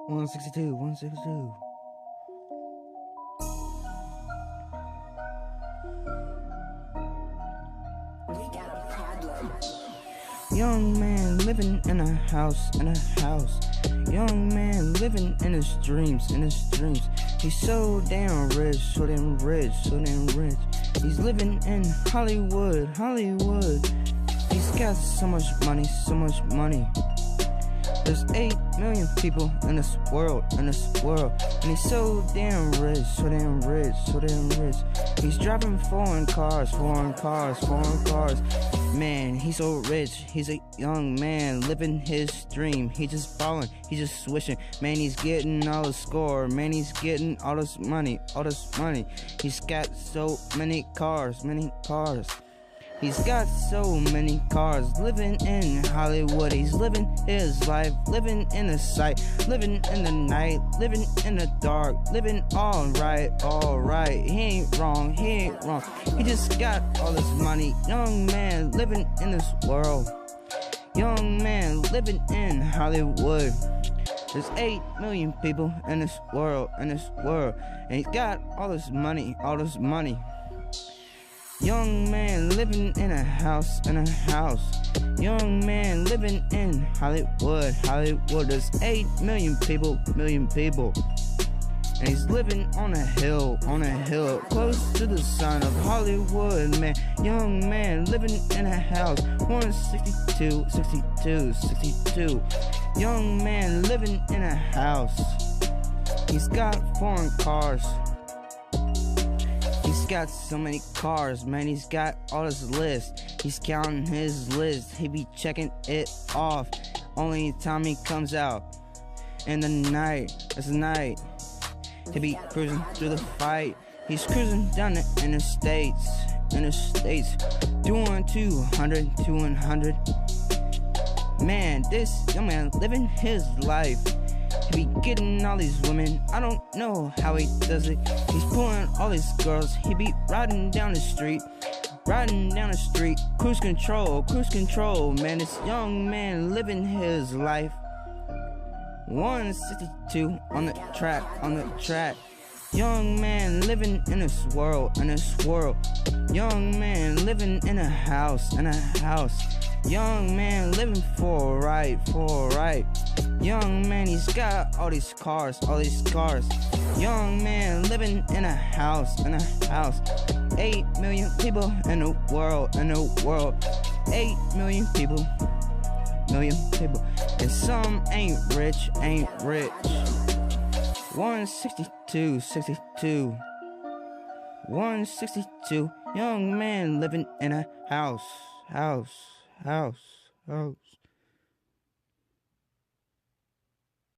162, 162. We got a problem. Young man living in a house, Young man living in his dreams, He's so damn rich, so damn rich, so damn rich. He's living in Hollywood. He's got so much money, so much money. There's 8 million people in this world, and he's so damn rich, so damn rich, so damn rich. He's driving foreign cars. Man, he's so rich. He's a young man living his dream. He just ballin', he just swishing. Man, he's getting all the score. Man, he's getting all this money, He's got so many cars, He's got so many cars, living in Hollywood. He's living his life, living in the sight, living in the night, living in the dark, living alright. He ain't wrong. He just got all this money. Young man living in this world. Young man living in Hollywood. There's 8 million people in this world, and he's got all this money, Young man living in a house, Young man living in Hollywood. There's 8 million people, and he's living on a hill, close to the sun of Hollywood, man. Young man living in a house, 162, 62. Young man living in a house. He's got foreign cars. He's got so many cars, man. He's got all his list. He's counting his list. He be checking it off. Only time he comes out in the night. It's the night. He be cruising through the fight. He's cruising down the interstates, doing 200, 200. Man, this young man living his life. He be getting all these women. I don't know how he does it. He's pulling all these girls. He be riding down the street, cruise control, man. This young man living his life. 162 on the track. Young man living in this world, Young man living in a house, Young man living for right. Young man, he's got all these cars. Young man living in a house, 8 million people in the world, 8 million people, and some ain't rich. 162, 162. Young man living in a house.